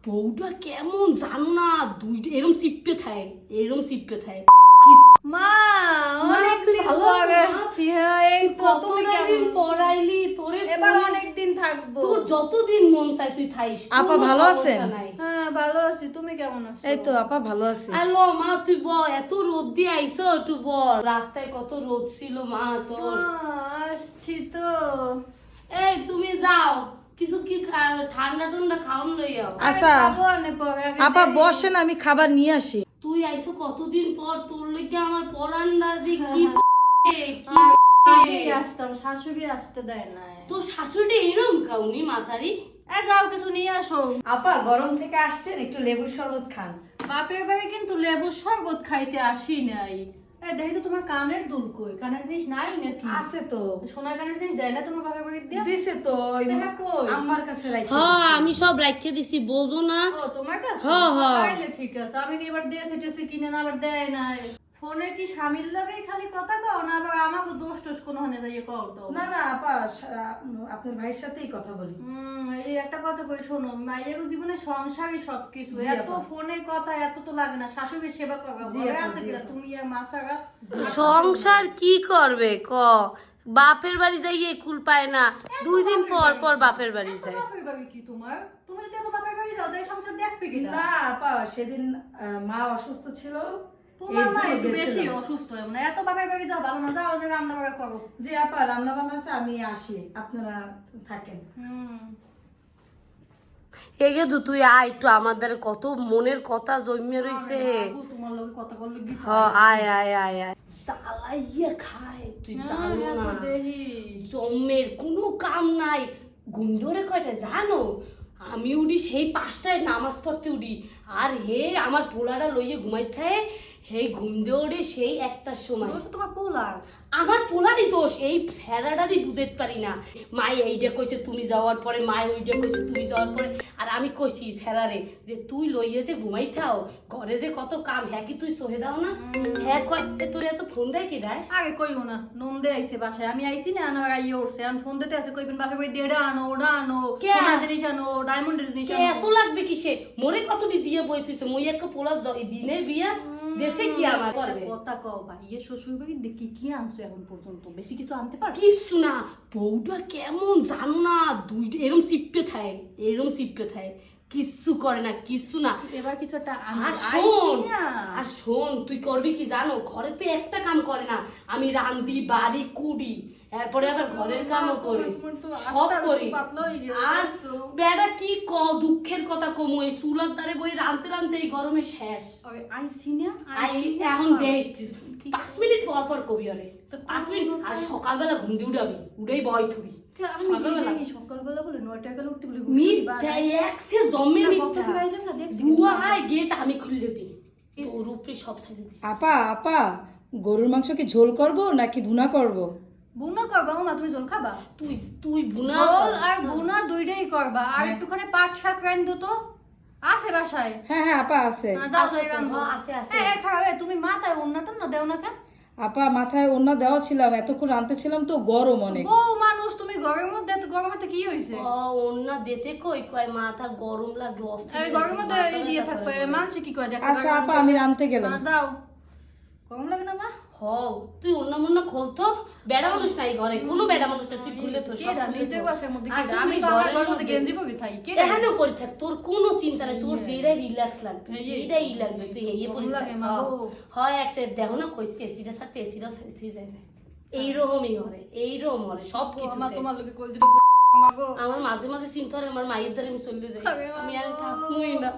বউটা কেমন জানো না, দুইটা এরম সিপে থাকে, এরম সিপে থাকে। মা অনেক দিন পর আসছি। হ্যাঁ, এই তো তুমি কতদিন পড়াইলি তোরে, এবার অনেক দিন থাকবো। তোর যতদিন মন চাই তুই থাইস। আপা ভালো আছেন? হ্যাঁ ভালো আছি, তুমি কেমন আছো? এই তো আপা ভালো আছি। হ্যালো মা, তুই বল, এত রোদ দিয়ে আইছো, একটু বল। রাস্তায় কত রোদ ছিল মা তোর। আসছি তো। এই তুমি যাও, কিছু কি ঠান্ডা ঠান্ডা খাওয়ান লইয়াও। আচ্ছা আপা বসেন, আমি খাবার নিয়ে আসি। তুই আইছো কতদিন পর, তোর লইগে আমার পরান্ডা যে কি আসতাম, শাশুড়ি আসতে দেয় না। তোর শাশুড়ি এরম কাউনি মাতারি। যাও কিছু নিয়ে আসো। আপা গরম থেকে আসছেন, একটু লেবুর শরবত খান। বাপের বাড়ি কিন্তু লেবুর শরবত খাইতে আসি নাই। দেখি তো তোমার কানের দুল কই, কানের জিনিস নাই নাকি? আছে তো, সোনার কানের জিনিস দেয় না তোমার বাপের বাড়ি দিয়ে? দিছে তো, কই আমার কাছে রাখি। হ্যাঁ আমি সব রাখিয়ে দিছি, বোঝো না। ও তোমার কাছে? হ্যাঁ হ্যাঁ তাইলে ঠিক আছে। আমি কি এবার দিয়েছি টেসি কিনে না, আবার দেয় নাই। ফোনে কি স্বামীর লাগেই খালি কথা কও না, আবার আমাকে দোষ টোষ কোনো হনে যাইয়ে কও তো? না না আপা, আপনার ভাইয়ের সাথেই কথা বলি। এই একটা কথা কই শোনো, মায়ের জীবনে সংসারই সবকিছু। জি এত আপা। ফোনের কথা এত তো লাগে না, শাশুড়ির সেবা করবা। জি ঘরে আপা, আছে জি কিনা আপা। তুমি আর মা ছাড়া? সংসার কি করবে ক, বাপের বাড়ি যাইয়ে কুল পায় না, 2 দিন পর পর বাপের বাড়ি যায়। বাপের বাড়ি কি তোমার? তুমি যদি এত বাপের বাড়ি যাও তাই সংসার দেখবে কি না আপা, সেদিন মা অসুস্থ ছিল, তোমার এর মা জন্য একটু বেশি গেছিলাম। অসুস্থ, মানে এত বাপের বাড়ি যাও ভালো না, যাও যে রান্না বাড়া করো। জি আপা, রান্না বান্না আছে, আমি আসি, আপনারা থাকেন। এগে তো তুই আয় একটু, আমাদের কত মনের কথা জমিয়ে রইছে। তোমার লগে কথা বললে কি আয় আয় আয় আয়, চালাইয়া খায় তুই জানো না। জমের কোনো কাম নাই, ঘুম ধরে কয়টা জানো? আমি উঠি সেই 5টায় নামাজ পড়তে উঠি, আর হে আমার পোলাটা লইয়ে ঘুমাই থাকে, হে ঘুম দিয়ে ওঠে সেই 1টার সময়। তোমার পোলা? আমার পোলারই দোষ, এই ফেরাটারই বুঝতে পারি না। মাই এইটা কইছে তুমি যাওয়ার পরে, মাই ওইটা কইছে তুমি যাওয়ার পরে, আর আমি কইছি ফেরারে যে তুই লইয়ে যে ঘুমাই থাও, ঘরে যে কত কাম, হ্যাঁ কি তুই সহে দাও না? হ্যাঁ কয় তোর এত ফোন দেয় কি দেয়? আগে কইও না, নন্দে আইছে বাসায়, আমি আইছি না, আমার আইয়ে উঠছে, আমি ফোন দিতে আছে, কইবেন বাপের বাড়ি দিয়ে এটা আনো, ওটা আনো, সোনার জিনিস আনো, ডায়মন্ডের জিনিস আনো। এত লাগবে কিসে? মোরে কতটি দিয়ে বইছিস, মই একটা পোলা দিনের বিয়া দেশে কি আমার করবে? কথা কও ভাইয়ের শ্বশুর বাড়ি দেখি কি আনছো এখন পর্যন্ত? বেশি কিছু আনতে পারো? কিছু না, বউটা কেমন জানো না, দুইটা এরম সিপে থাকে, এরম সিপে থাকে, কিচ্ছু করে না, কিচ্ছু না। এবার কিছু একটা আর শোন তুই করবি কি জানো, ঘরে তো একটা কাম করে না, আমি রান্দি বাড়ি কুড়ি, এরপরে আবার ঘরের কামও করি, সব করি। আর বেড়া কি দুঃখের কথা কমো, এই চুলার দ্বারে বই রানতে রানতে এই গরমে শেষ। এখন 5 মিনিট পর পর কবি, আরে 5 মিনিট। আর সকালবেলা ঘুম দিয়ে উঠাবি, উঠেই বয় থবি সকালবেলা বলে 9টা গেলে উঠতে বলে মিথ্যা, একসে জমে মিথ্যা। বুয়া আয় গেট আমি খুলে দিই, তোর উপরে সব ছেড়ে দিস। আপা আপা, গরুর মাংস কি ঝোল করব নাকি ভুনা করব? বুনা করবা মা? তুমি ঝোল খাবা? তুই বুনা ঝোল আর বুনা দুইটাই করবা। আর একটুখানি পাট শাক রান্ধো তো, আছে বাসায়? হ্যাঁ হ্যাঁ আপা আছে। যাও যাই রান্ধো। আছে আছে। খাবে তুমি মাথায় ওন্নাটা না দেও না কেন? আপা মাথায় ওন্না দেওয়া ছিলাম, এতক্ষণ রাঁধতেছিলাম তো, গরম অনেক। বউ মানুষ তুমি, গরমের মধ্যে এত গরমেতে কি হইছে? ওন্না দিতে কই কয় মাথা গরম লাগে, অস্থির এই গরমের মধ্যে এই দিয়ে থাকবে, মানুষ কি কয়? দেখো আচ্ছা আপা, আমি রাঁধতে গেলাম। যাও। গরম লাগে না মা? হও তুই অন্য মন্য খোলতো, বেড়া মানুষ নাই ঘরে, কোনো বেড়া মানুষ নাই, তুই খুলে তো সব খুলে নিজের বাসার মধ্যে কি? আসলে আমি তো আমার ঘরের মধ্যে গেঞ্জি পরে থাকি। কে এখানেও পরে থাক, তোর কোনো চিন্তা নাই, তোর যেটাই রিল্যাক্স লাগবে, যেটাই লাগবে তুই এই পরে থাক। হয় এক সাইড দেখো না, কইতে এসিটা সাথে এসিটাও সাথে যায় না, এইরকমই হবে, এইরকম হবে সব কিছু। তোমার লোকে কল দিলে আমার মাঝে মাঝে চিন্তা হয়, আমার মায়ের দ্বারা আমি চলে যাই, আমি আর থাকবোই না।